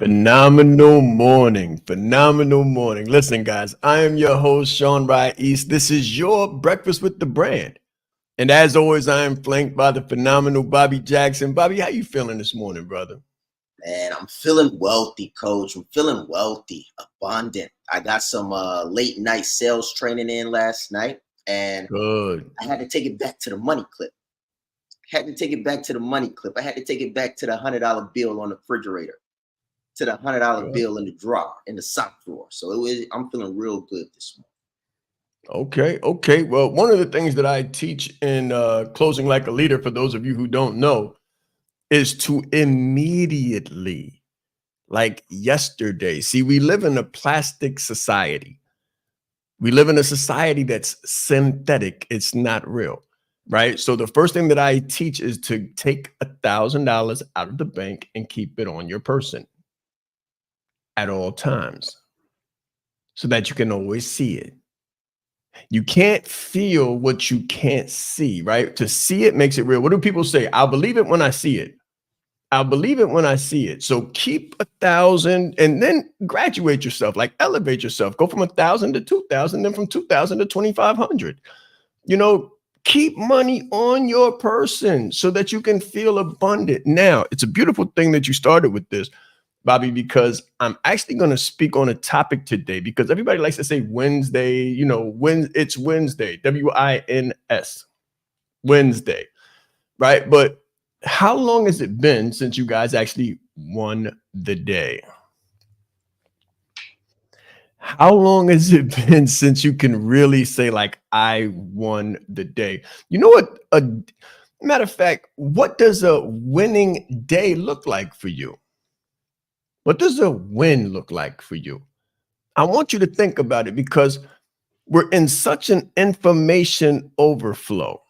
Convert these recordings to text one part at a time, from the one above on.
Phenomenal morning. Phenomenal morning. Listen, guys, I am your host, Sean Rye East. This is your Breakfast with the Brand. And as always, I am flanked by the phenomenal Bobby Jackson. Bobby, how you feeling this morning, brother? Man, I'm feeling wealthy, coach. I'm feeling wealthy, abundant. I got some late night sales training in last night, and Good. I had to take it back to the money clip. I had to take it back to the money clip. I had to take it back to the $100 bill on the refrigerator, to the $100 Good. bill in the drawer, in the sock drawer. So I'm feeling real good this morning. Okay. Well, one of the things that I teach in Closing Like a Leader, for those of you who don't know, is to immediately, like yesterday. See, we live in a plastic society. We live in a society that's synthetic. It's not real, right? So the first thing that I teach is to take $1,000 out of the bank and keep it on your person at all times so that you can always see it. You can't feel what you can't see, right? To see it makes it real. What do people say? I'll believe it when I see it. I'll believe it when I see it. So keep 1,000 and then graduate yourself, like elevate yourself. Go from 1,000 to 2,000, then from 2,000 to 2,500. Keep money on your person so that you can feel abundant. Now, it's a beautiful thing that you started with this, Bobby, because I'm actually going to speak on a topic today because everybody likes to say Wednesday, when it's Wednesday, WINS, Wednesday, right? But how long has it been since you guys actually won the day? How long has it been since you can really say, like, I won the day? You know what? Matter of fact, what does a winning day look like for you? What does a win look like for you? I want you to think about it because we're in such an information overflow.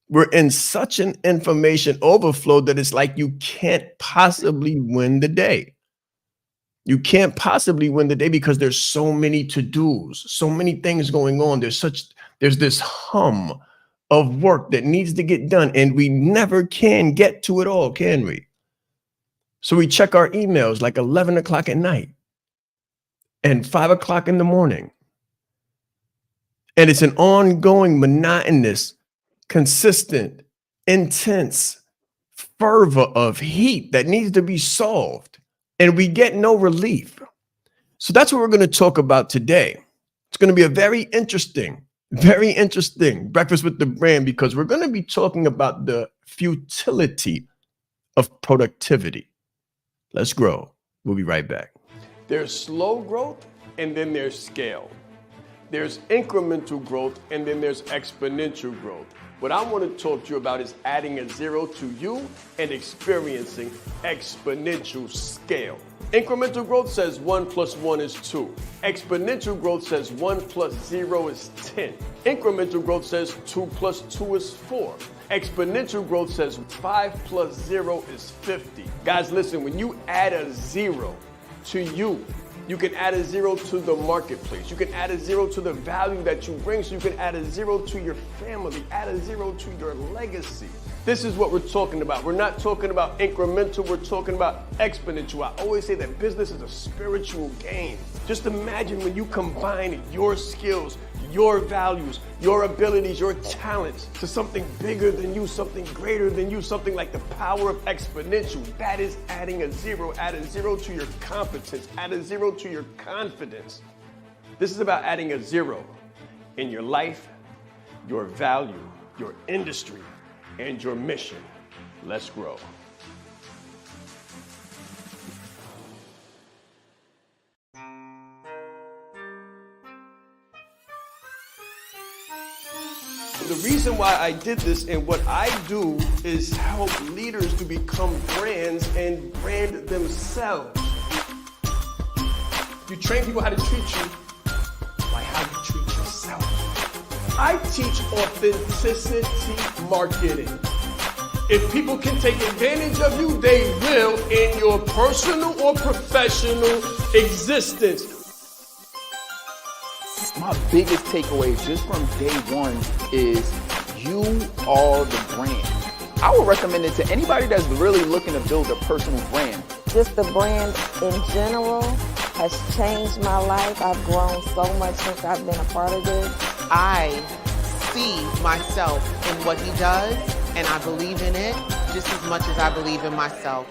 We're in such an information overflow that it's like you can't possibly win the day. You can't possibly win the day because there's so many to-dos, so many things going on. There's this hum of work that needs to get done, and we never can get to it all, can we? So we check our emails like 11 o'clock at night and 5 o'clock in the morning. And it's an ongoing, monotonous, consistent, intense fervor of heat that needs to be solved, and we get no relief. So that's what we're going to talk about today. It's going to be a very interesting Breakfast with the Brand because we're going to be talking about the futility of productivity. Let's grow. We'll be right back. There's slow growth and then there's scale. There's incremental growth and then there's exponential growth. What I want to talk to you about is adding a zero to you and experiencing exponential scale. Incremental growth says 1 + 1 is 2. Exponential growth says 1 + 0 is 10. Incremental growth says 2 + 2 is 4. Exponential growth says 5 + 0 is 50. Guys, listen, when you add a zero to you, you can add a zero to the marketplace. You can add a zero to the value that you bring. So you can add a zero to your family, add a zero to your legacy. This is what we're talking about. We're not talking about incremental, we're talking about exponential. I always say that business is a spiritual game. Just imagine when you combine your skills, your values, your abilities, your talents to something bigger than you, something greater than you, something like the power of exponential. That is adding a zero. Add a zero to your competence, add a zero to your confidence. This is about adding a zero in your life, your value, your industry, and your mission. Let's grow. The reason why I did this and what I do is help leaders to become brands and brand themselves. You train people how to treat you by how you treat yourself. I teach authenticity marketing. If people can take advantage of you, they will in your personal or professional existence. My biggest takeaway just from day one is you are the brand. I would recommend it to anybody that's really looking to build a personal brand. just the brand in general has changed my life. I've grown so much since I've been a part of this. I see myself in what he does, and I believe in it just as much as I believe in myself.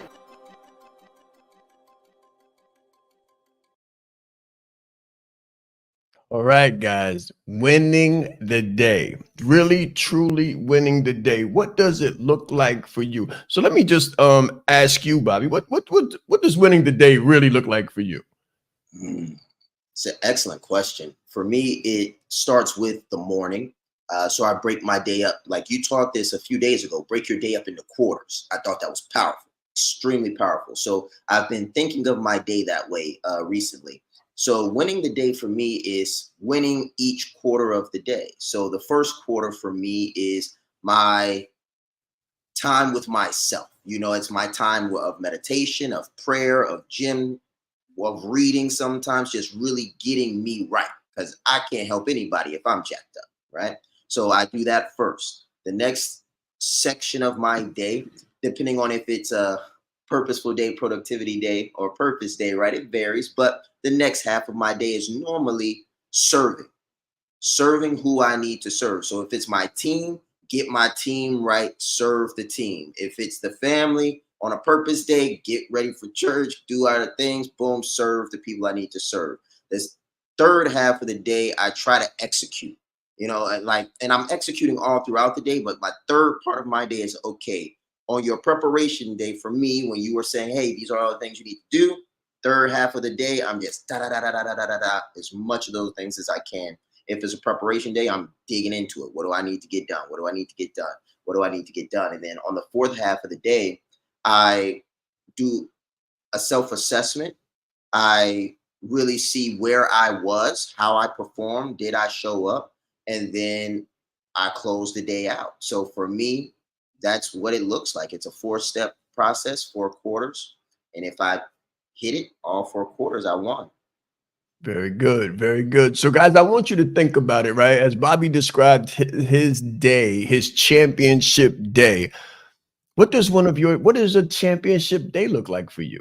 All right, guys, winning the day, really, truly winning the day. What does it look like for you? So let me just ask you, Bobby, what does winning the day really look like for you? It's an excellent question. For me, it starts with the morning. So I break my day up, like you taught this a few days ago, break your day up into quarters. I thought that was powerful, extremely powerful. So I've been thinking of my day that way recently. So winning the day for me is winning each quarter of the day. So the first quarter for me is my time with myself. You know, it's my time of meditation, of prayer, of gym, of reading, sometimes just really getting me right, because I can't help anybody if I'm jacked up, right? So I do that first. The next section of my day, depending on if it's a purposeful day, productivity day, or purpose day, right? It varies, but the next half of my day is normally serving who I need to serve. So if it's my team, get my team right, serve the team. If it's the family, on a purpose day, get ready for church, do other things, boom, serve the people I need to serve. This third half of the day, I try to execute, you know, and I'm executing all throughout the day, but my third part of my day is, okay, on your preparation day for me, when you were saying, hey, these are all the things you need to do, third half of the day, I'm just da as much of those things as I can. If it's a preparation day, I'm digging into it. What do I need to get done? What do I need to get done? What do I need to get done? And then on the fourth half of the day, I do a self-assessment. I really see where I was, how I performed, did I show up? And then I close the day out. So for me, that's what it looks like. It's a 4-step process, 4 quarters. And if I hit it, all 4 quarters, I won. Very good. Very good. So, guys, I want you to think about it, right? As Bobby described his day, his championship day. What does a championship day look like for you?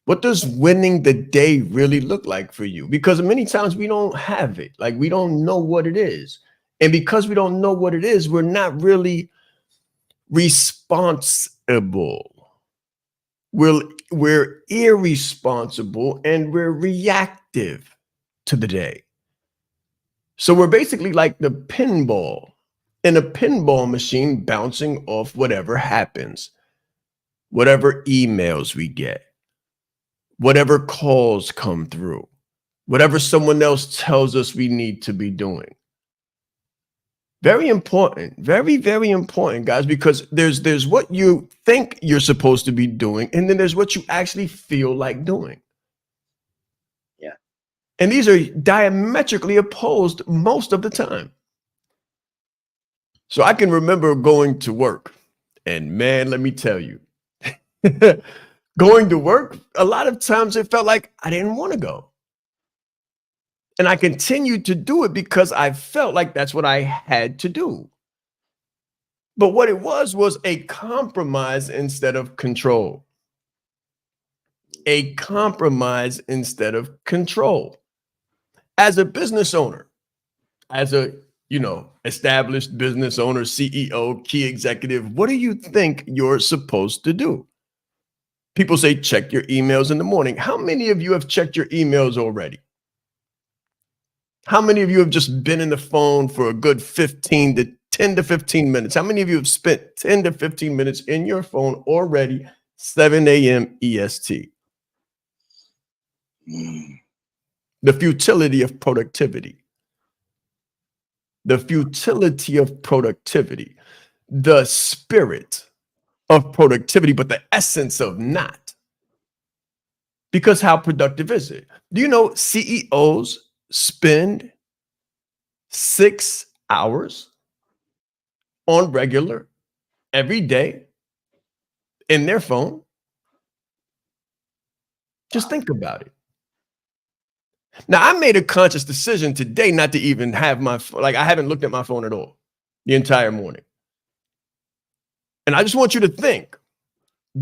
What does winning the day really look like for you? Because many times we don't have it. Like, we don't know what it is. And because we don't know what it is, we're not really responsible. We're irresponsible and we're reactive to the day. So we're basically like the pinball in a pinball machine, bouncing off whatever happens, whatever emails we get, whatever calls come through, whatever someone else tells us we need to be doing. Very important, very, very important, guys, because there's what you think you're supposed to be doing, and then there's what you actually feel like doing. Yeah. And these are diametrically opposed most of the time. So I can remember going to work, and man, let me tell you, going to work, a lot of times it felt like I didn't want to go. And I continued to do it because I felt like that's what I had to do. But what it was a compromise instead of control. A compromise instead of control. As a business owner, as a established business owner, CEO, key executive, what do you think you're supposed to do? People say, check your emails in the morning. How many of you have checked your emails already? How many of you have just been in the phone for a good 10 to 15 minutes? How many of you have spent 10 to 15 minutes in your phone already, 7 a.m. EST? The futility of productivity. The futility of productivity. The spirit of productivity, but the essence of not. Because how productive is it? Do you know CEOs spend 6 hours on regular every day in their phone? Just think about it. Now, I made a conscious decision today not to even have I haven't looked at my phone at all the entire morning. And I just want you to think,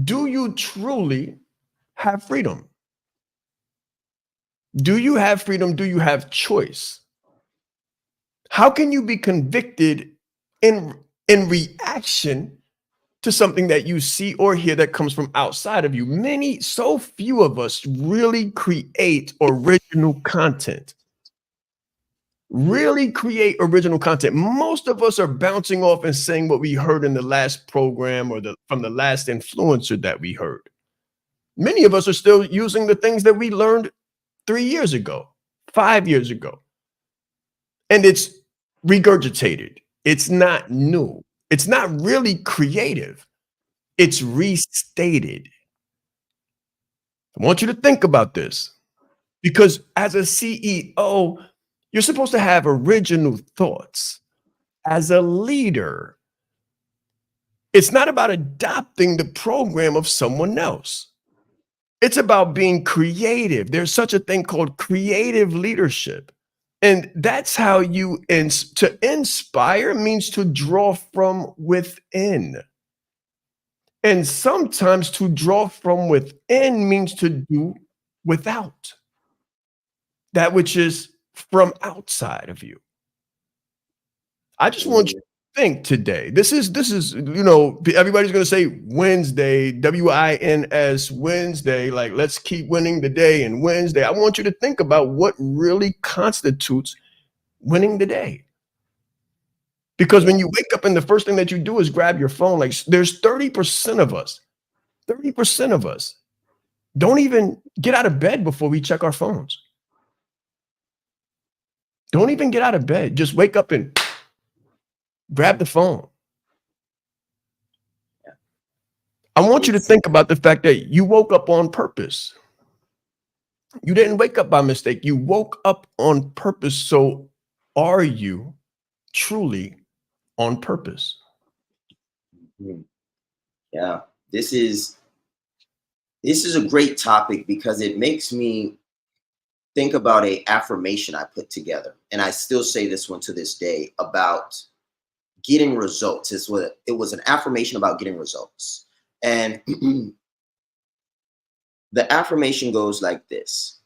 Do you truly have freedom? Do you have freedom? Do you have choice? How can you be convicted in reaction to something that you see or hear that comes from outside of you? So few of us really create original content. Really create original content. Most of us are bouncing off and saying what we heard in the last program or from the last influencer that we heard. Many of us are still using the things that we learned 3 years ago, 5 years ago. And it's regurgitated. It's not new. It's not really creative. It's restated. I want you to think about this, because as a CEO, you're supposed to have original thoughts. As a leader, it's not about adopting the program of someone else. It's about being creative. There's such a thing called creative leadership. And that's how to inspire means to draw from within. And sometimes to draw from within means to do without that which is from outside of you. I just want you to think today. This is, everybody's going to say Wednesday, WINS, Wednesday, like let's keep winning the day and Wednesday. I want you to think about what really constitutes winning the day. Because when you wake up and the first thing that you do is grab your phone, like there's 30% of us don't even get out of bed before we check our phones. Don't even get out of bed. Just wake up and grab the phone. I want you to think about the fact that you woke up on purpose. You didn't wake up by mistake. You woke up on purpose. So are you truly on purpose? Yeah, this is a great topic because it makes me think about an affirmation I put together. And I still say this one to this day about getting results. It was an affirmation about getting results. And the affirmation goes like this: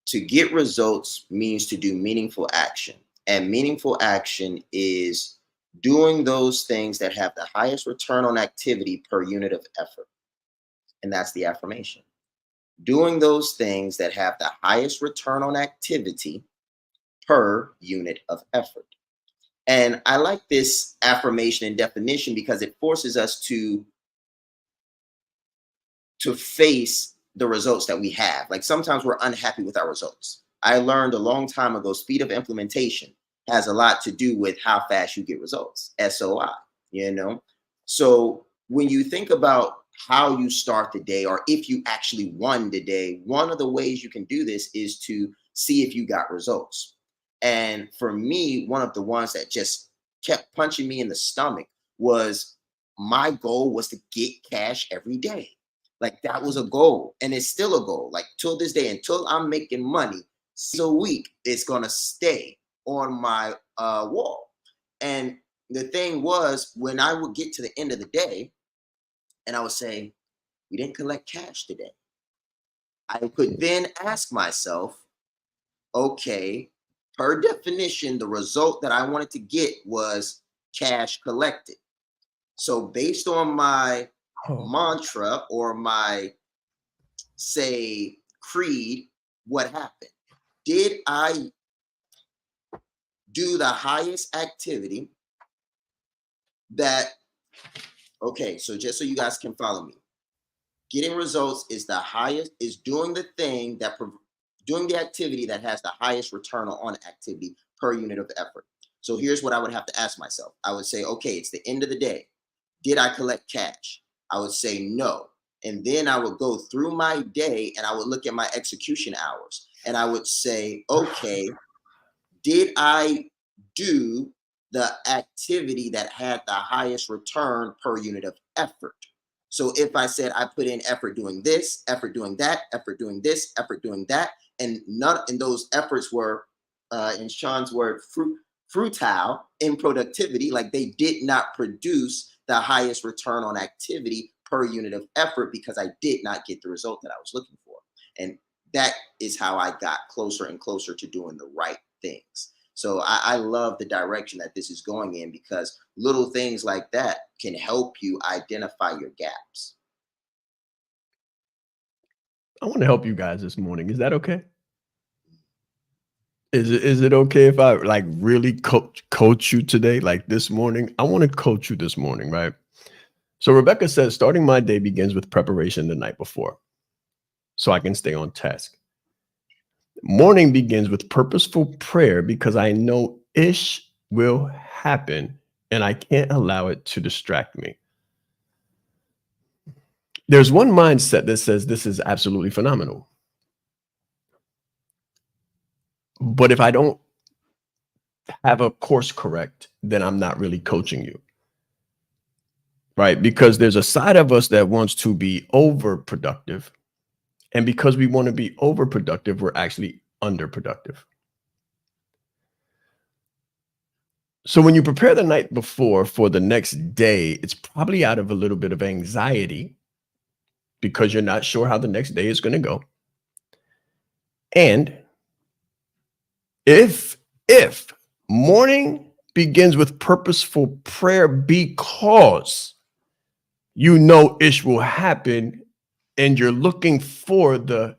to get results means to do meaningful action. And meaningful action is doing those things that have the highest return on activity per unit of effort. And that's the affirmation. Doing those things that have the highest return on activity per unit of effort. And I like this affirmation and definition because it forces us to face the results that we have. Like sometimes we're unhappy with our results. I learned a long time ago, speed of implementation has a lot to do with how fast you get results, SOI, So when you think about how you start the day, or if you actually won the day, one of the ways you can do this is to see if you got results. And for me, one of the ones that just kept punching me in the stomach was my goal was to get cash every day. Like that was a goal, and it's still a goal. Like till this day, until I'm making money a week, it's gonna stay on my wall. And the thing was, when I would get to the end of the day, and I would say, we didn't collect cash today, I could then ask myself, okay, per definition, the result that I wanted to get was cash collected. So based on my mantra or my, say, creed, what happened? Did I do the highest activity that, okay, so just so you guys can follow me, getting results is the highest, is doing the thing that, doing the activity that has the highest return on activity per unit of effort. So here's what I would have to ask myself. I would say, okay, it's the end of the day. Did I collect cash? I would say no. And then I would go through my day and I would look at my execution hours and I would say, okay, did I do the activity that had the highest return per unit of effort? So if I said I put in effort doing this, effort doing that, effort doing this, effort doing that, and those efforts were, in Sean's word, fruitile in productivity, like they did not produce the highest return on activity per unit of effort because I did not get the result that I was looking for. And that is how I got closer and closer to doing the right things. So I love the direction that this is going in, because little things like that can help you identify your gaps. I want to help you guys this morning. Is that okay? Is it okay if I like really coach you today? Like this morning, I want to coach you this morning, right? So Rebecca says, starting my day begins with preparation the night before, so I can stay on task. Morning begins with purposeful prayer because I know ish will happen and I can't allow it to distract me. There's one mindset that says this is absolutely phenomenal. But if I don't have a course correct, then I'm not really coaching you. Right? Because there's a side of us that wants to be overproductive. And because we want to be overproductive, we're actually underproductive. So when you prepare the night before for the next day, it's probably out of a little bit of anxiety because you're not sure how the next day is going to go. And if morning begins with purposeful prayer because you know ish will happen and you're looking for the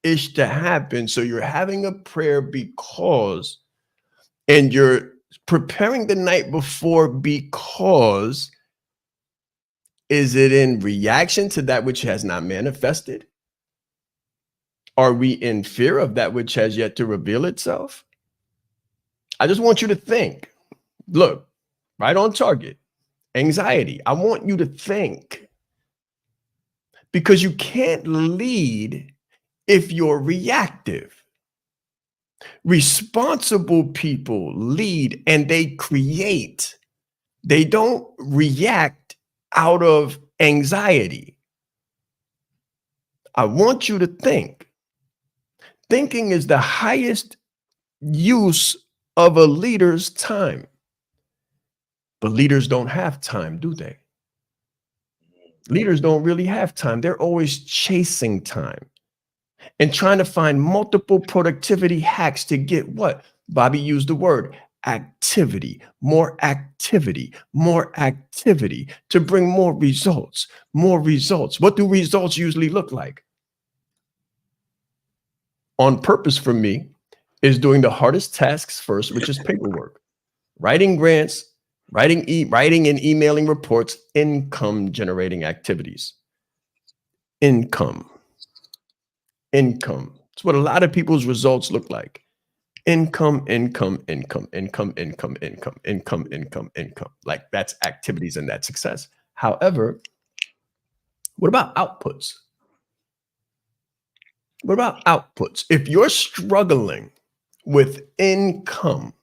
ish to happen, so you're having a prayer because, and you're preparing the night before because, is it in reaction to that which has not manifested? Are we in fear of that which has yet to reveal itself? I just want you to think. Look, right on target. Anxiety. I want you to think. Because you can't lead if you're reactive. Responsible people lead and they create. They don't react out of anxiety. I want you to think. Thinking is the highest use of a leader's time. But leaders don't have time, do they? Leaders don't really have time. They're always chasing time and trying to find multiple productivity hacks to get what? Bobby used the word activity, more activity, more activity to bring more results, more results. What do results usually look like? On purpose for me is doing the hardest tasks first, which is paperwork, writing grants, writing and emailing reports, income generating activities. Income. It's what a lot of people's results look like. Income. Like that's activities and that's success. However, what about outputs? What about outputs? If you're struggling with income,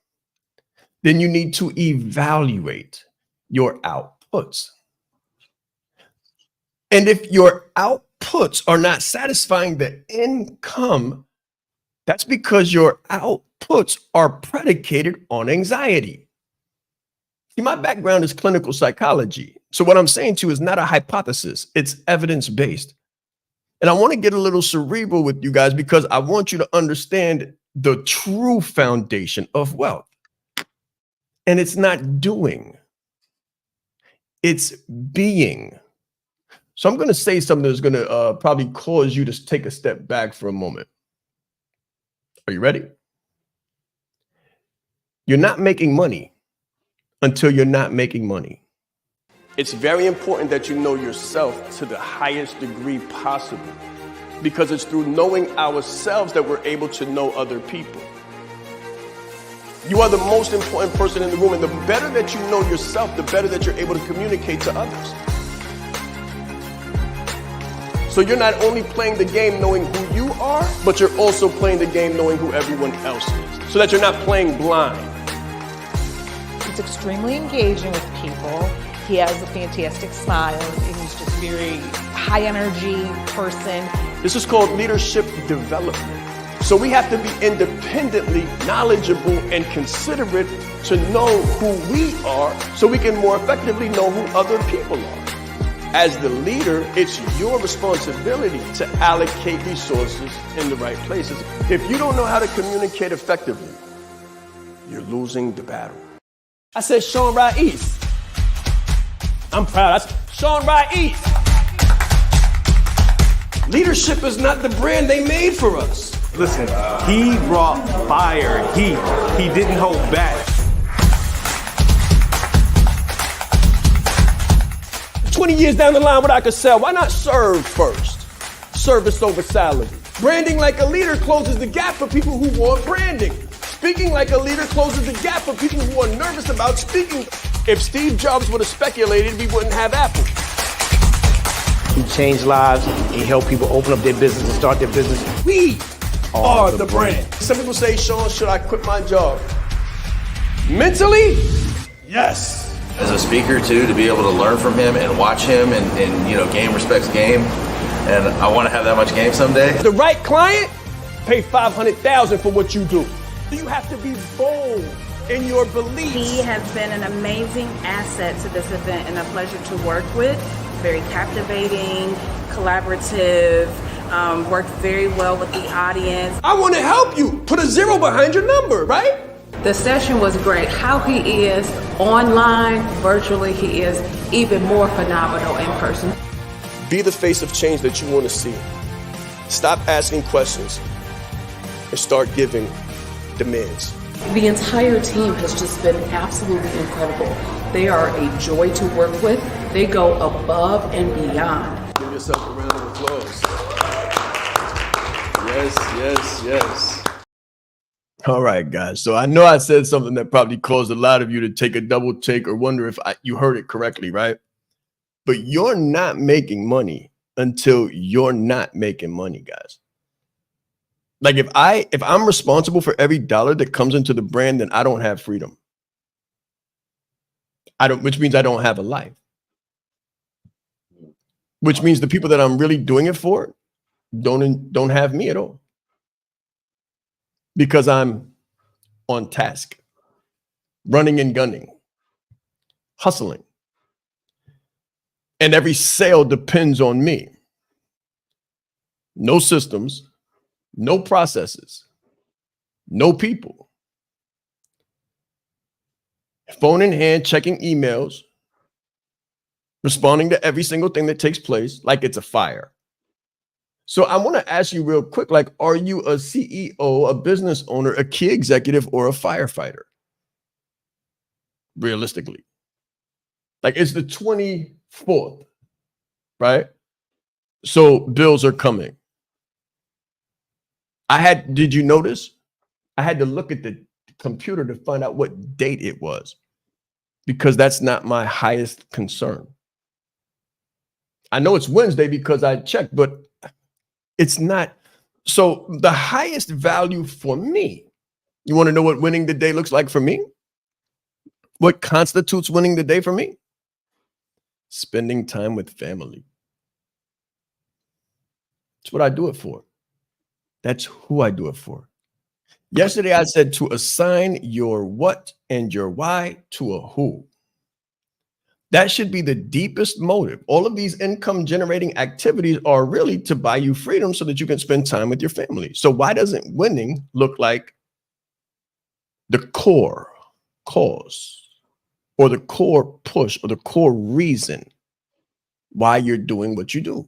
then you need to evaluate your outputs. And if your outputs are not satisfying the income, that's because your outputs are predicated on anxiety. See, my background is clinical psychology. So what I'm saying to you is not a hypothesis, it's evidence-based. And I want to get a little cerebral with you guys because I want you to understand the true foundation of wealth. And it's not doing, it's being. So I'm going to say something that's going to probably cause you to take a step back for a moment. Are you ready? You're not making money until you're not making money. It's very important that you know yourself to the highest degree possible, because it's through knowing ourselves that we're able to know other people. You are the most important person in the room, and the better that you know yourself, the better that you're able to communicate to others. So you're not only playing the game knowing who you are, but you're also playing the game knowing who everyone else is, so that you're not playing blind. He's extremely engaging with people. He has a fantastic smile. He's just very high energy person. This is called leadership development. So we have to be independently knowledgeable and considerate to know who we are so we can more effectively know who other people are. As the leader, it's your responsibility to allocate resources in the right places. If you don't know how to communicate effectively, you're losing the battle. I said Sean Rye East. I'm proud. I said Sean Rye East. Leadership is not the brand they made for us. Listen, he brought fire, heat. He didn't hold back. 20 years down the line, what I could sell, why not serve first? Service over salary. Branding like a leader closes the gap for people who want branding. Speaking like a leader closes the gap for people who are nervous about speaking. If Steve Jobs would have speculated, we wouldn't have Apple. He changed lives. He helped people open up their business and start their business. We are the brand. Some people say, Sean, should I quit my job? Mentally, yes. As a speaker too, to be able to learn from him and watch him and you know, game respects game. And I want to have that much game someday. The right client, pay $500,000 for what you do. You have to be bold in your beliefs. He has been an amazing asset to this event and a pleasure to work with. Very captivating, collaborative, worked very well with the audience. I want to help you. Put a 0 behind your number, right? The session was great. How he is online, virtually, he is even more phenomenal in person. Be the face of change that you want to see. Stop asking questions and start giving demands. The entire team has just been absolutely incredible. They are a joy to work with. They go above and beyond. Give yourself a round of applause. Yes, yes, yes. All right, guys. So I know I said something that probably caused a lot of you to take a double take or wonder if you heard it correctly, right? But you're not making money until you're not making money, guys. Like if I'm responsible for every dollar that comes into the brand, then I don't have freedom. Which means I don't have a life. Which means the people that I'm really doing it for don't have me at all. Because I'm on task, running and gunning, hustling. And every sale depends on me. No systems, no processes, no people. Phone in hand, checking emails, responding to every single thing that takes place like it's a fire. So I want to ask you real quick, like, are you a CEO, a business owner, a key executive, or a firefighter? Realistically. Like it's the 24th, right? So bills are coming. Did you notice? I had to look at the computer to find out what date it was because that's not my highest concern. I know it's Wednesday because I checked, but it's not. So the highest value for me, you want to know what winning the day looks like for me? What constitutes winning the day for me? Spending time with family. That's what I do it for. That's who I do it for. Yesterday, I said to assign your what and your why to a who. That should be the deepest motive. All of these income generating activities are really to buy you freedom so that you can spend time with your family. So why doesn't winning look like the core cause or the core push or the core reason why you're doing what you do?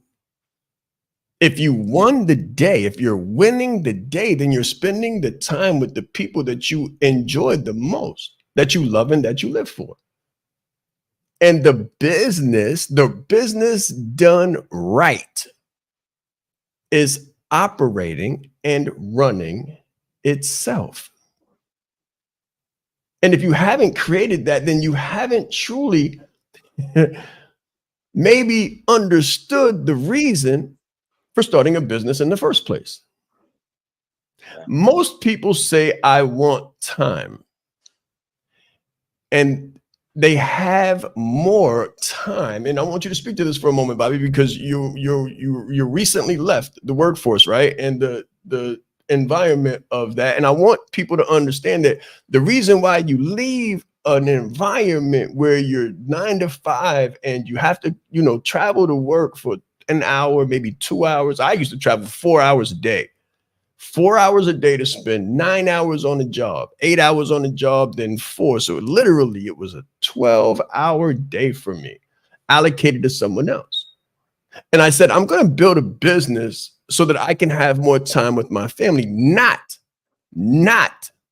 If you won the day, if you're winning the day, then you're spending the time with the people that you enjoy the most, that you love and that you live for. And the business done right is operating and running itself. And if you haven't created that, then you haven't truly maybe understood the reason for starting a business in the first place. Most people say, I want time. And they have more time. And I want you to speak to this for a moment, Bobby, because you recently left the workforce, right? And the environment of that. And I want people to understand that the reason why you leave an environment where you're 9 to 5 and you have to, travel to work for an hour, maybe 2 hours. I used to travel 4 hours a day. 4 hours a day to spend 9 hours on the job, 8 hours on the job, then 4. So literally it was a 12-hour day for me, allocated to someone else. And I said, I'm going to build a business so that I can have more time with my family, not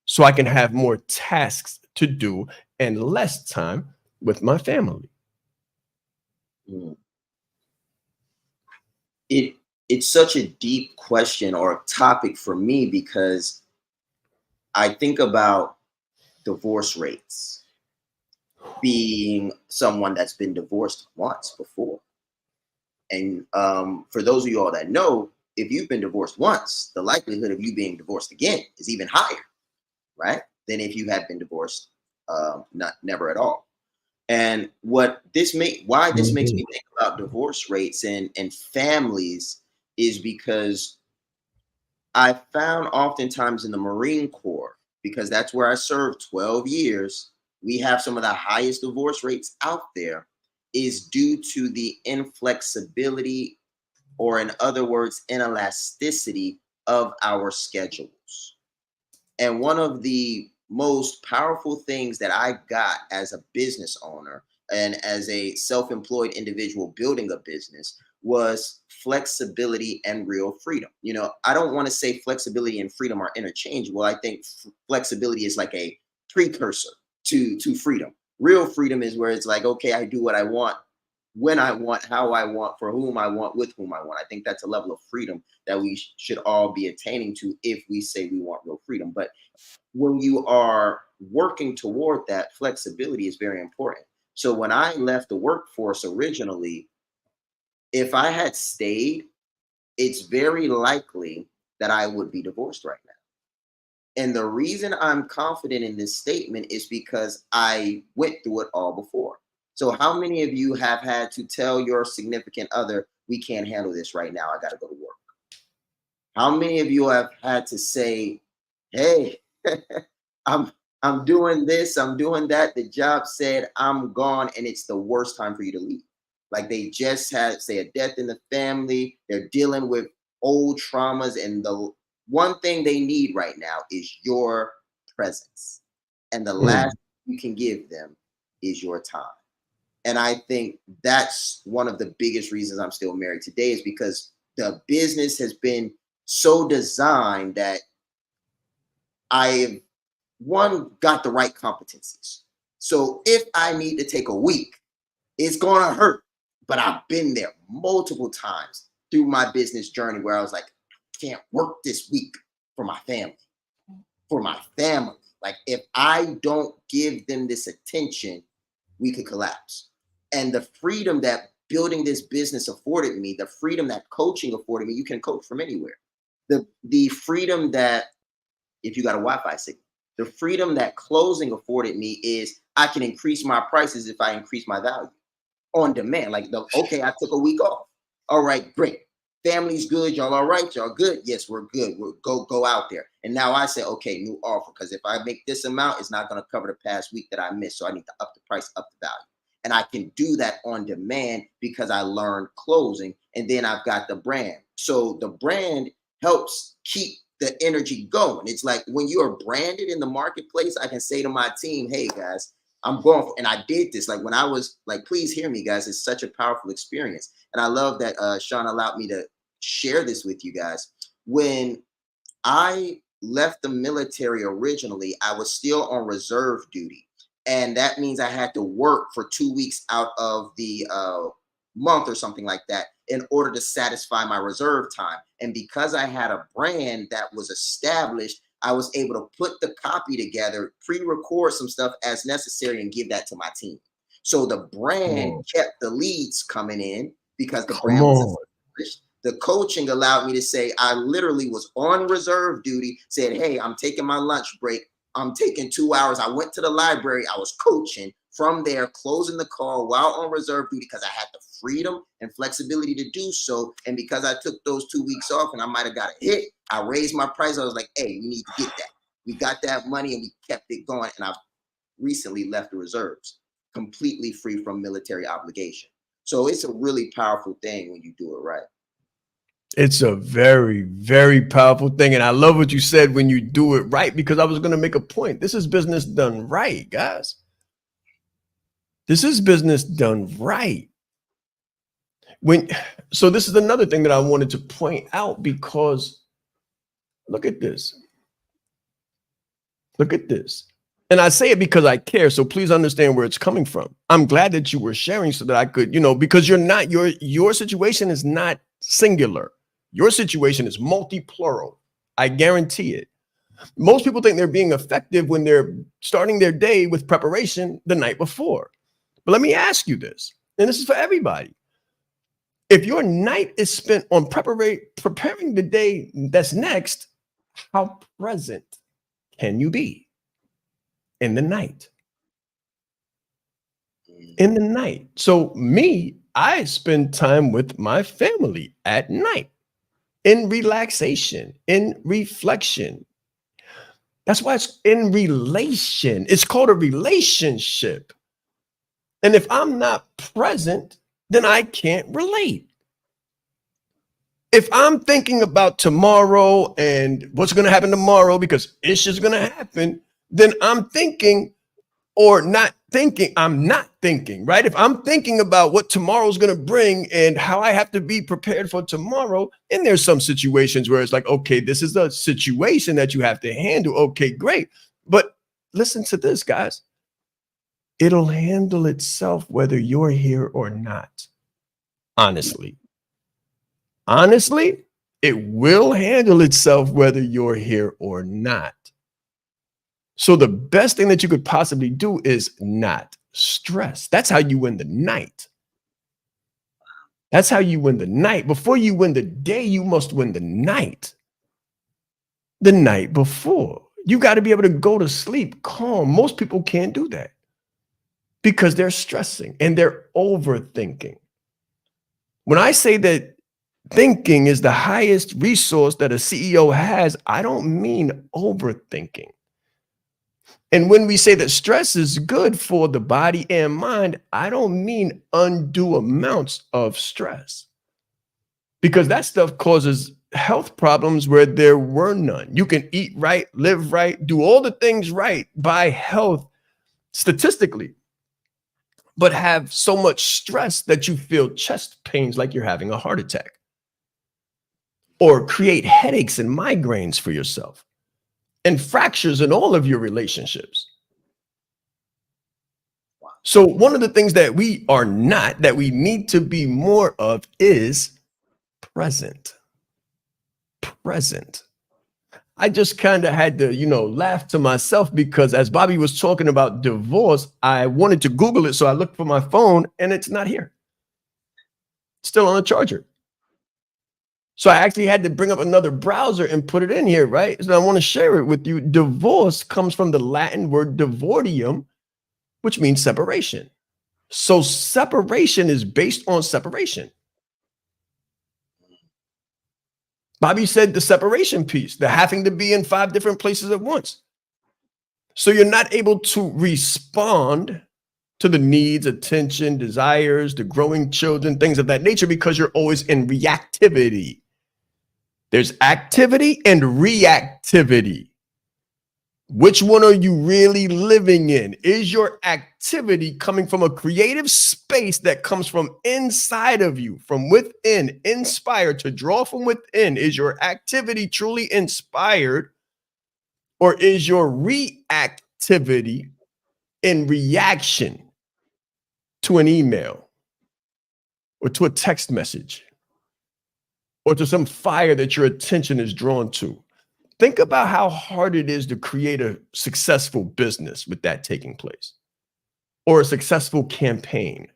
so I can have more tasks to do and less time with my family. It's such a deep question or topic for me because I think about divorce rates, being someone that's been divorced once before. And for those of you all that know, if you've been divorced once, the likelihood of you being divorced again is even higher, right? Than if you had been divorced never at all. And why this makes me think about divorce rates and families is because I found oftentimes in the Marine Corps, because that's where I served 12 years, we have some of the highest divorce rates out there, is due to the inflexibility, or in other words, inelasticity of our schedules. And one of the most powerful things that I got as a business owner and as a self-employed individual building a business was flexibility and real freedom. I don't want to say flexibility and freedom are interchangeable. I think flexibility is like a precursor to freedom. Real freedom is where it's like, okay, I do what I want, when I want, how I want, for whom I want, with whom I want. I think that's a level of freedom that we should all be attaining to if we say we want real freedom. But when you are working toward that, flexibility is very important. So when I left the workforce originally, if I had stayed, it's very likely that I would be divorced right now. And the reason I'm confident in this statement is because I went through it all before. So how many of you have had to tell your significant other, we can't handle this right now, I got to go to work? How many of you have had to say, hey, I'm doing this, I'm doing that, the job said I'm gone, and it's the worst time for you to leave? Like they just had, say, a death in the family, they're dealing with old traumas, and the one thing they need right now is your presence. And the last you can give them is your time. And I think that's one of the biggest reasons I'm still married today, is because the business has been so designed that I got the right competencies. So if I need to take a week, it's going to hurt. But I've been there multiple times through my business journey where I was like, I can't work this week for my family. Like if I don't give them this attention, we could collapse. And the freedom that building this business afforded me, the freedom that coaching afforded me, you can coach from anywhere. The freedom that, if you got a Wi-Fi signal, the freedom that closing afforded me is I can increase my prices if I increase my value on demand. Like, okay, I took a week off. All right, great. Family's good. Y'all all right? Y'all good? Yes, we're good. We'll go out there. And now I say, okay, new offer. Because if I make this amount, it's not going to cover the past week that I missed. So I need to up the price, up the value. And I can do that on demand because I learned closing. And then I've got the brand. So the brand helps keep the energy going. It's like when you are branded in the marketplace, I can say to my team, hey guys, I'm going for, and I did this. Like when I was like, please hear me guys. It's such a powerful experience. And I love that Sean allowed me to share this with you guys. When I left the military originally, I was still on reserve duty. And that means I had to work for 2 weeks out of the month or something like that in order to satisfy my reserve time. And because I had a brand that was established, I was able to put the copy together, pre-record some stuff as necessary, and give that to my team. So the brand kept the leads coming in because the brand was established. The coaching allowed me to say, I literally was on reserve duty, said, hey, I'm taking my lunch break. I'm taking 2 hours. I went to the library. I was coaching from there, closing the call while on reserve duty because I had the freedom and flexibility to do so. And because I took those 2 weeks off and I might have got a hit, I raised my price. I was like, hey, we need to get that. We got that money and we kept it going. And I've recently left the reserves, completely free from military obligation. So it's a really powerful thing when you do it right. It's a very, very powerful thing. And I love what you said, when you do it right, because I was going to make a point. This is business done right, guys. This is business done right. So this is another thing that I wanted to point out, because look at this. Look at this. And I say it because I care. So please understand where it's coming from. I'm glad that you were sharing so that I could, because your situation is not singular. Your situation is multi-plural. I guarantee it. Most people think they're being effective when they're starting their day with preparation the night before. But let me ask you this, and this is for everybody. If your night is spent on preparing the day that's next, how present can you be in the night? In the night. So me, I spend time with my family at night, in relaxation, in reflection. That's why it's in relation. It's called a relationship. And if I'm not present, then I can't relate. If I'm thinking about tomorrow and what's going to happen tomorrow because it's just going to happen, then I'm thinking or not thinking. I'm not thinking, right? If I'm thinking about what tomorrow's going to bring and how I have to be prepared for tomorrow, and there's some situations where it's like, okay, this is the situation that you have to handle. Okay, great. But listen to this, guys. It'll handle itself whether you're here or not. Honestly, it will handle itself whether you're here or not. So the best thing that you could possibly do is not stress. That's how you win the night. That's how you win the night. Before you win the day, you must win the night. The night before. You got to be able to go to sleep calm. Most people can't do that because they're stressing and they're overthinking. When I say that thinking is the highest resource that a CEO has, I don't mean overthinking. And when we say that stress is good for the body and mind, I don't mean undue amounts of stress, because that stuff causes health problems where there were none. You can eat right, live right, do all the things right by health statistically, but have so much stress that you feel chest pains like you're having a heart attack, or create headaches and migraines for yourself, and fractures in all of your relationships. So one of the things that we are not, that we need to be more of, is present. Present. I just kind of had to, laugh to myself, because as Bobby was talking about divorce, I wanted to Google it. So I looked for my phone and it's not here. It's still on the charger. So I actually had to bring up another browser and put it in here, right? So I want to share it with you. Divorce comes from the Latin word divortium, which means separation. So separation is based on separation. Bobby said the separation piece, the having to be in 5 different places at once. So you're not able to respond to the needs, attention, desires, the growing children, things of that nature, because you're always in reactivity. There's activity and reactivity. Which one are you really living in? Is your activity coming from a creative space that comes from inside of you, from within, inspired to draw from within? Is your activity truly inspired, or is your reactivity in reaction to an email or to a text message or to some fire that your attention is drawn to? Think about how hard it is to create a successful business with that taking place, or a successful campaign,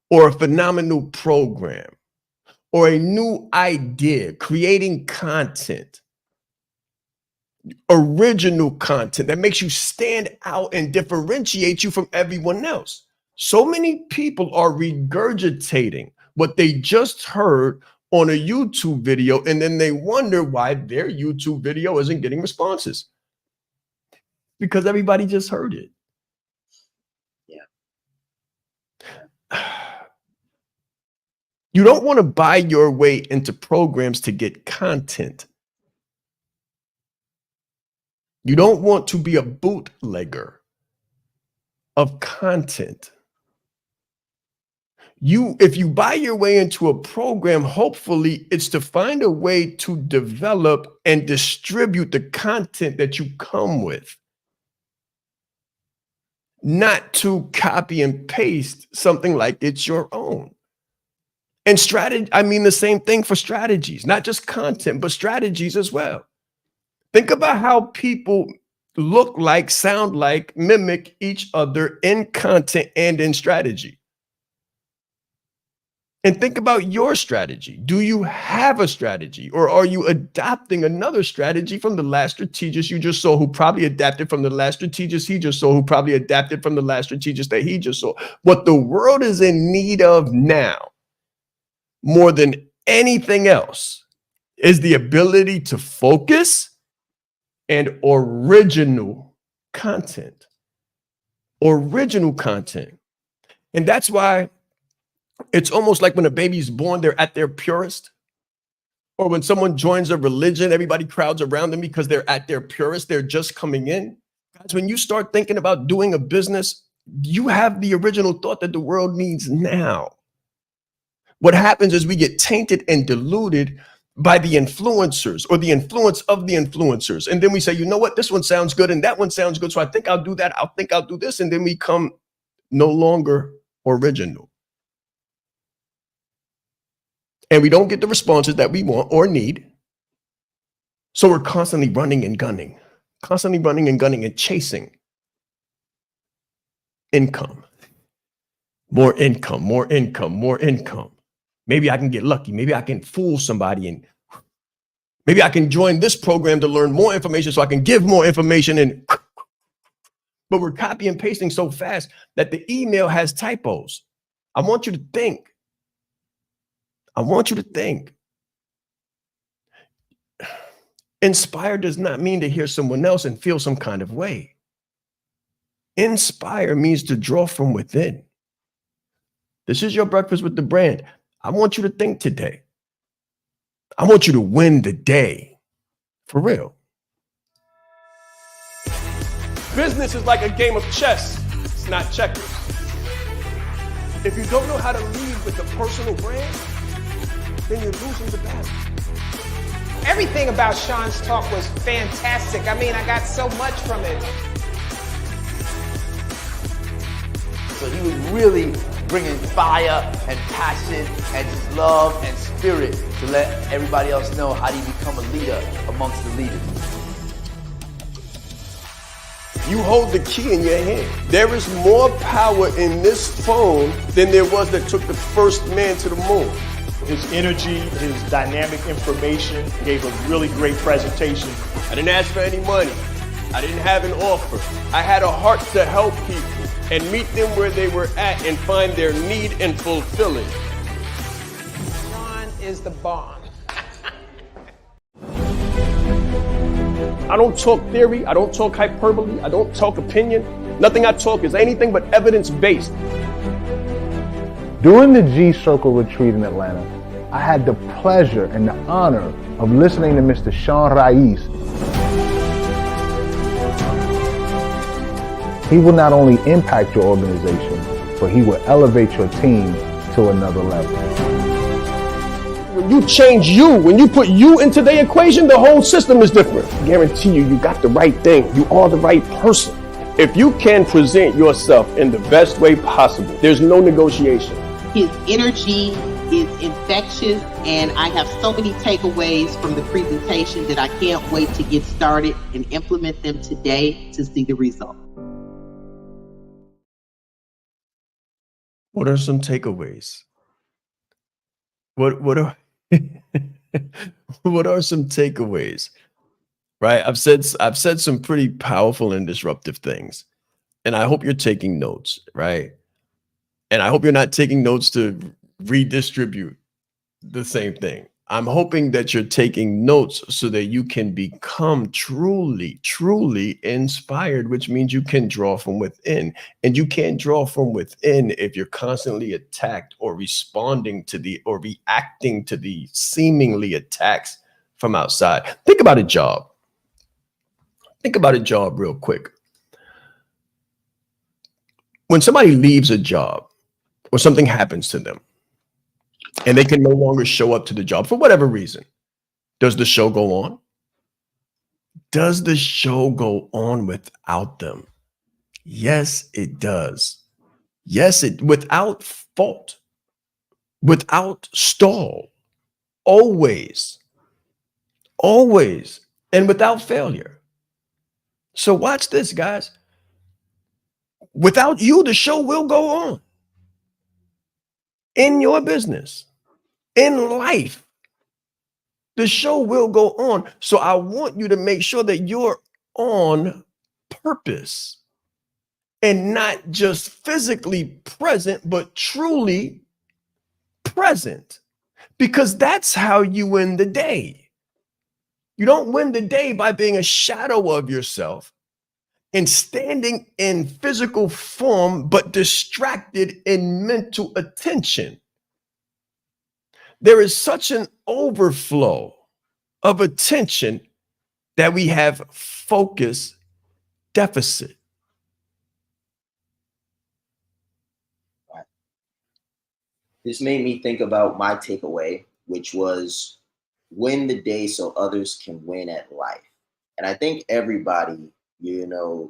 or a phenomenal program, or a new idea, creating content, original content that makes you stand out and differentiate you from everyone else. So many people are regurgitating what they just heard on a YouTube video, and then they wonder why their YouTube video isn't getting responses, because everybody just heard it. You don't want to buy your way into programs to get content. You don't want to be a bootlegger of content. If you buy your way into a program, hopefully it's to find a way to develop and distribute the content that you come with, not to copy and paste something like it's your own. And strategy, I mean the same thing for strategies, not just content, but strategies as well. Think about how people look like, sound like, mimic each other in content and in strategy. And think about your strategy. Do you have a strategy, or are you adopting another strategy from the last strategist you just saw, who probably adapted from the last strategist he just saw, who probably adapted from the last strategist that he just saw? What the world is in need of now, more than anything else, is the ability to focus and original content. Original content. And that's why it's almost like when a baby's born, they're at their purest. Or when someone joins a religion, everybody crowds around them because they're at their purest. They're just coming in. Guys, when you start thinking about doing a business, you have the original thought that the world needs now. What happens is we get tainted and diluted by the influencers or the influence of the influencers. And then we say, you know what, this one sounds good and that one sounds good, so I think I'll do that. I think I'll do this. And then we become no longer original. And we don't get the responses that we want or need. So we're constantly running and gunning and chasing income. More income, more income, more income. Maybe I can get lucky. Maybe I can fool somebody, and maybe I can join this program to learn more information so I can give more information. And but we're copy and pasting so fast that the email has typos. I want you to think. I want you to think. Inspire does not mean to hear someone else and feel some kind of way. Inspire means to draw from within. This is your Breakfast with the Brand. I want you to think today. I want you to win the day. For real. Business is like a game of chess. It's not checkers. If you don't know how to lead with a personal brand, then you're losing the battle. Everything about Sean's talk was fantastic. I mean, I got so much from it. So he was really bringing fire and passion and just love and spirit to let everybody else know how do you become a leader amongst the leaders. You hold the key in your hand. There is more power in this phone than there was that took the first man to the moon. His energy, his dynamic information, gave a really great presentation. I didn't ask for any money. I didn't have an offer. I had a heart to help people and meet them where they were at and find their need and fulfill it. Sean is the bomb. I don't talk theory. I don't talk hyperbole. I don't talk opinion. Nothing I talk is anything but evidence-based. During the G-Circle retreat in Atlanta, I had the pleasure and the honor of listening to Mr. Sean Raiz. He will not only impact your organization, but he will elevate your team to another level. When you change you, when you put you into the equation, the whole system is different. I guarantee you, you got the right thing. You are the right person. If you can present yourself in the best way possible, there's no negotiation. His energy is infectious, and I have so many takeaways from the presentation that I can't wait to get started and implement them today to see the result. What are some takeaways? What are what are some takeaways? Right? I've said some pretty powerful and disruptive things, and I hope you're taking notes, right? And I hope you're not taking notes to redistribute the same thing. I'm hoping that you're taking notes so that you can become truly, truly inspired, which means you can draw from within. And you can't draw from within if you're constantly attacked or responding to the or reacting to the seemingly attacks from outside. Think about a job. Think about a job real quick. When somebody leaves a job or something happens to them and they can no longer show up to the job for whatever reason, does the show go on? Does the show go on without them? Yes, it does. Yes, it without fault, without stall, always, always, and without failure. So watch this, guys. Without you, the show will go on. In your business, in life, the show will go on. So I want you to make sure that you're on purpose and not just physically present, but truly present, because that's how you win the day. You don't win the day by being a shadow of yourself and standing in physical form, but distracted in mental attention. There is such an overflow of attention that we have focus deficit. This made me think about my takeaway, which was win the day so others can win at life. And I think everybody,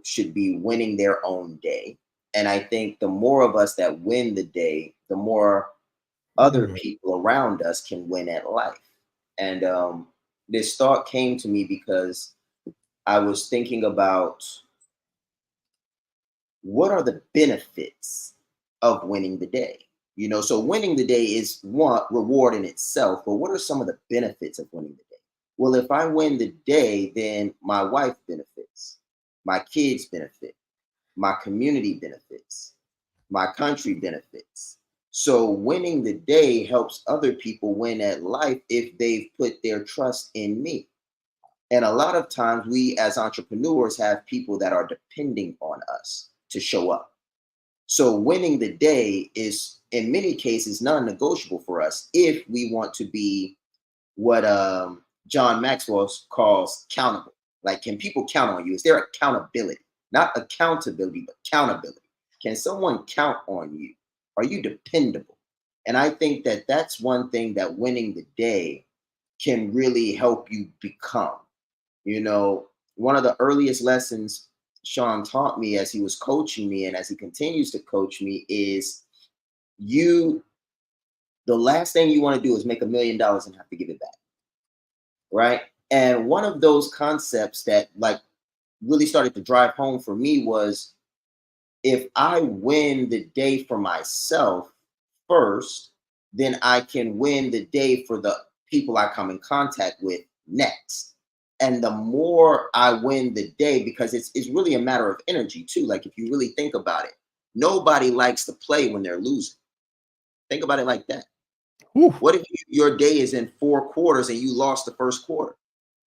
should be winning their own day. And I think the more of us that win the day, the more other people around us can win at life. And this thought came to me because I was thinking about what are the benefits of winning the day? So winning the day is one reward in itself, but what are some of the benefits of winning the day? Well, if I win the day, then my wife benefits, my kids benefit, my community benefits, my country benefits. So winning the day helps other people win at life if they've put their trust in me. And a lot of times we as entrepreneurs have people that are depending on us to show up. So winning the day is in many cases non-negotiable for us if we want to be what John Maxwell calls countable. Like, can people count on you? Is there accountability? Not accountability, but countability. Can someone count on you? Are you dependable? And I think that that's one thing that winning the day can really help you become. One of the earliest lessons Sean taught me as he was coaching me and as he continues to coach me is the last thing you want to do is make $1 million and have to give it back. Right. And one of those concepts that really started to drive home for me was, if I win the day for myself first, then I can win the day for the people I come in contact with next. And the more I win the day, because it's really a matter of energy too. Like, if you really think about it, nobody likes to play when they're losing. Think about it like that. Ooh. What if your day is in 4 quarters and you lost the first quarter?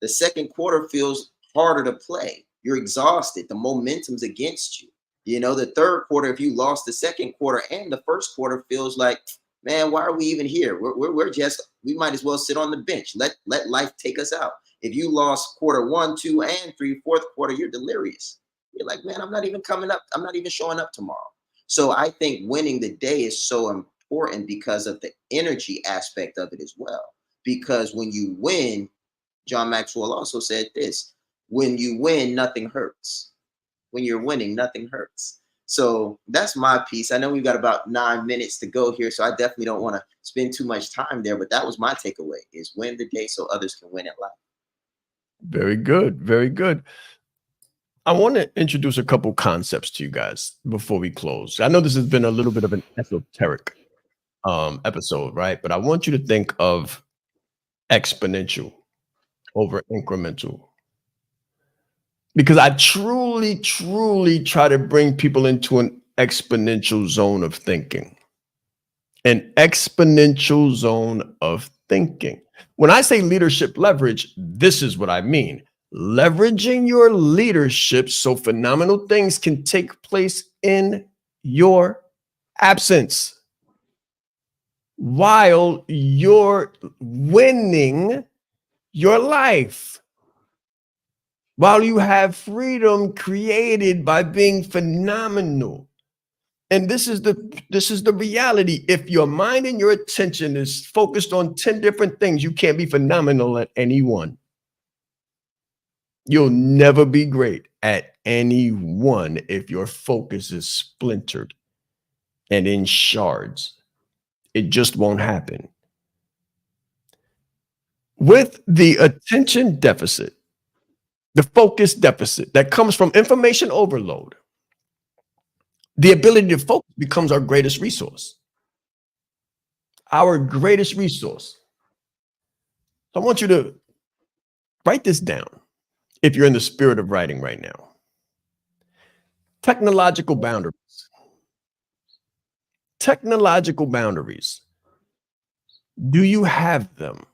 The second quarter feels harder to play. You're exhausted. The momentum's against you. The third quarter, if you lost the second quarter and the first quarter, feels like, man, why are we even here? We might as well sit on the bench. Let life take us out. If you lost quarter 1, 2, and 3, fourth quarter, you're delirious. You're like, man, I'm not even coming up. I'm not even showing up tomorrow. So I think winning the day is so important because of the energy aspect of it as well. Because when you win, John Maxwell also said this: when you win, nothing hurts. When you're winning, nothing hurts. So that's my piece. I know we've got about 9 minutes to go here, so I definitely don't want to spend too much time there, but that was my takeaway, is win the day so others can win at life. Very good. Very good. I want to introduce a couple concepts to you guys before we close. I know this has been a little bit of an esoteric episode, right? But I want you to think of exponential over incremental, because I truly, truly try to bring people into an exponential zone of thinking. An exponential zone of thinking. When I say leadership leverage, this is what I mean. Leveraging your leadership so phenomenal things can take place in your absence while you're winning your life, while you have freedom created by being phenomenal. And this is the reality. If your mind and your attention is focused on 10 different things, you can't be phenomenal at any one. You'll never be great at any one if your focus is splintered and in shards. It just won't happen. With the attention deficit, the focus deficit that comes from information overload, the ability to focus becomes our greatest resource. Our greatest resource. So I want you to write this down if you're in the spirit of writing right now. Technological boundaries. Technological boundaries. Do you have them?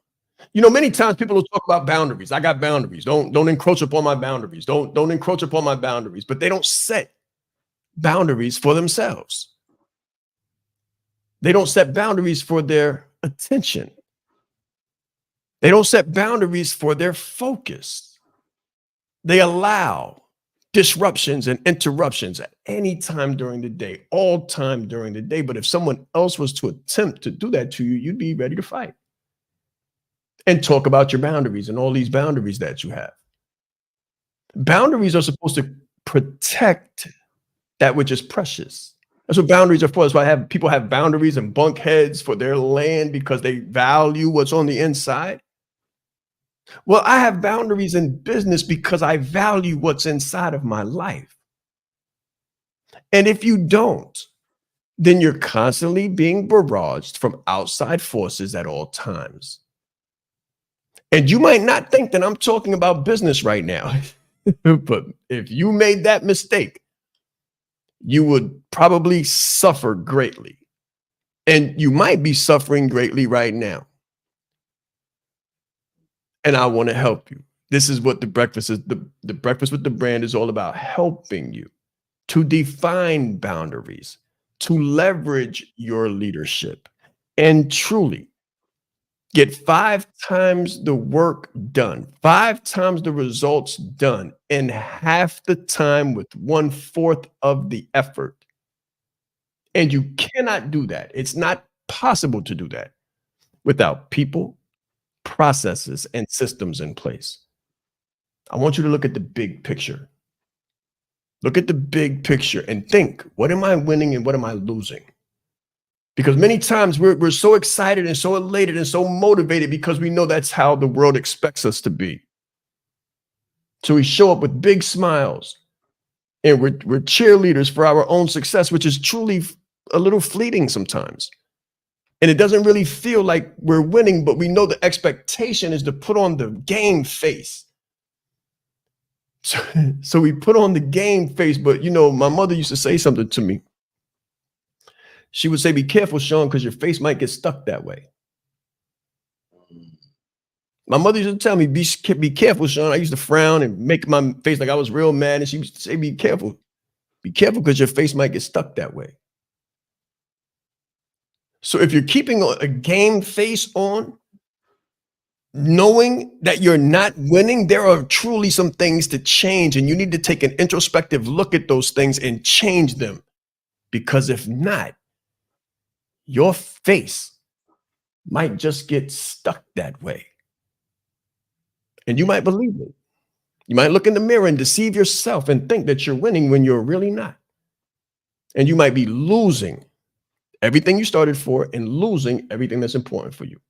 You know, many times people will talk about boundaries. I got boundaries. Don't encroach upon my boundaries. Don't encroach upon my boundaries. But they don't set boundaries for themselves. They don't set boundaries for their attention. They don't set boundaries for their focus. They allow disruptions and interruptions at any time during the day, all time during the day. But if someone else was to attempt to do that to you, you'd be ready to fight and talk about your boundaries and all these boundaries that you have. Boundaries are supposed to protect that which is precious. That's what boundaries are for. That's why people have boundaries and bunk heads for their land, because they value what's on the inside. Well, I have boundaries in business because I value what's inside of my life. And if you don't, then you're constantly being barraged from outside forces at all times. And you might not think that I'm talking about business right now, but if you made that mistake, you would probably suffer greatly. And you might be suffering greatly right now. And I want to help you. This is what the breakfast is. The breakfast with the brand is all about, helping you to define boundaries, to leverage your leadership, and truly get 5 times the work done, 5 times the results done in half the time with 1/4 of the effort. And you cannot do that. It's not possible to do that without people, processes, and systems in place. I want you to look at the big picture. Look at the big picture and think, what am I winning and what am I losing? Because many times we're so excited and so elated and so motivated because we know that's how the world expects us to be. So we show up with big smiles and we're cheerleaders for our own success, which is truly a little fleeting sometimes. And it doesn't really feel like we're winning, but we know the expectation is to put on the game face. So we put on the game face, but you know, my mother used to say something to me. She would say, be careful, Sean, because your face might get stuck that way. My mother used to tell me, be careful, Sean. I used to frown and make my face like I was real mad. And she used to say, be careful because your face might get stuck that way. So if you're keeping a game face on, knowing that you're not winning, there are truly some things to change, and you need to take an introspective look at those things and change them. Because if not, your face might just get stuck that way. And you might believe it. You might look in the mirror and deceive yourself and think that you're winning when you're really not. And you might be losing everything you started for and losing everything that's important for you.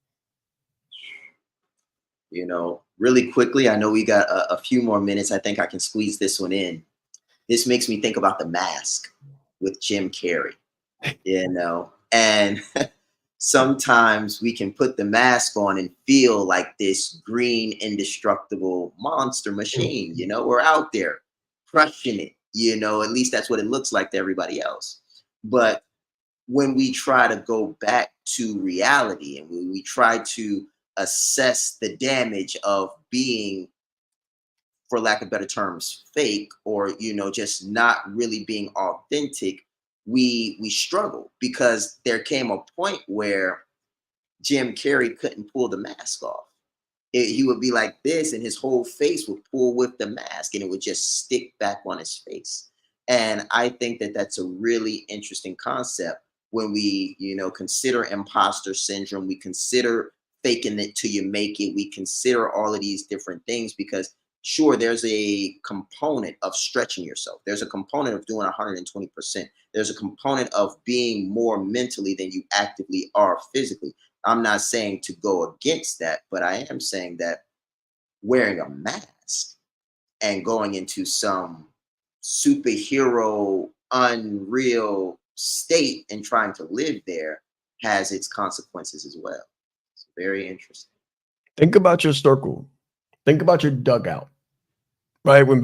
You know, really quickly, I know we got a few more minutes. I think I can squeeze this one in. This makes me think about The Mask with Jim Carrey, you know, and sometimes we can put the mask on and feel like this green, indestructible monster machine. You know, we're out there crushing it, you know, at least that's what it looks like to everybody else. But when we try to go back to reality and when we try to assess the damage of being, for lack of better terms, fake, or, you know, just not really being authentic, we struggle, because there came a point where Jim Carrey couldn't pull the mask off. He would be like this, and his whole face would pull with the mask, and it would just stick back on his face. And I think that that's a really interesting concept when we, you know, consider imposter syndrome, we consider faking it till you make it, we consider all of these different things, because sure, there's a component of stretching yourself. There's a component of doing 120%. There's a component of being more mentally than you actively are physically. I'm not saying to go against that, but I am saying that wearing a mask and going into some superhero, unreal state and trying to live there has its consequences as well. It's very interesting. Think about your circle. Think about your dugout. Right? When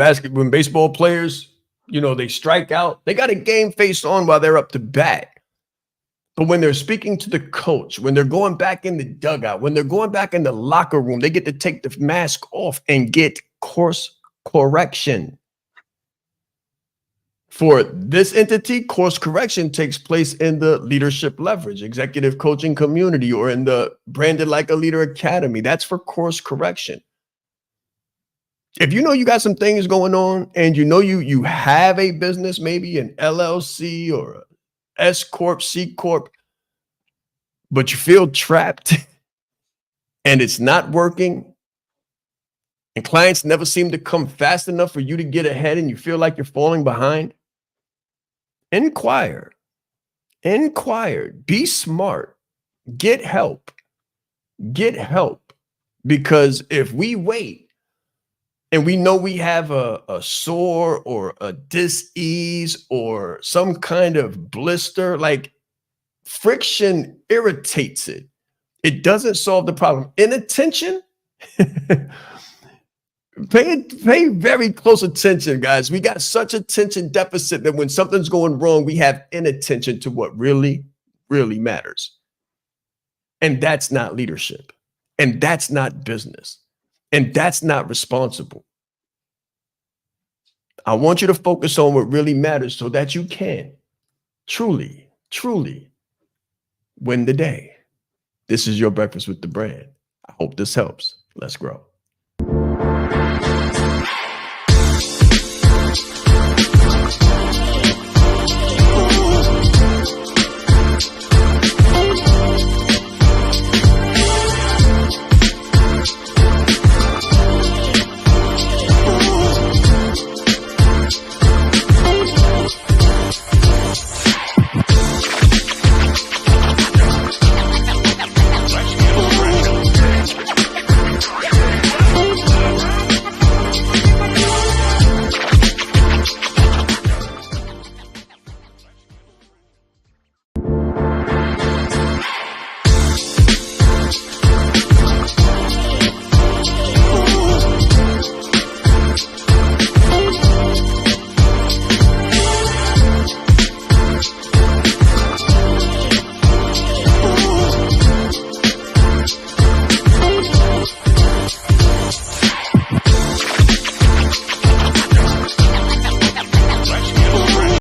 baseball players, you know, they strike out, they got a game face on while they're up to bat. But when they're speaking to the coach, when they're going back in the dugout, when they're going back in the locker room, they get to take the mask off and get course correction. For this entity, course correction takes place in the leadership leverage, executive coaching community, or in the Branded Like a Leader Academy. That's for course correction. If you know you got some things going on, and you know you have a business, maybe an LLC or a S Corp, C Corp, but you feel trapped and it's not working, and clients never seem to come fast enough for you to get ahead, and you feel like you're falling behind, inquire, be smart, get help, because if we wait, and we know we have a sore or a dis-ease or some kind of blister, like friction irritates it. It doesn't solve the problem. Inattention, pay very close attention, guys. We got such attention deficit that when something's going wrong, we have inattention to what really, really matters. And that's not leadership. And that's not business. And that's not responsible. I want you to focus on what really matters so that you can truly, truly win the day. This is your Breakfast with the Brand. I hope this helps. Let's grow.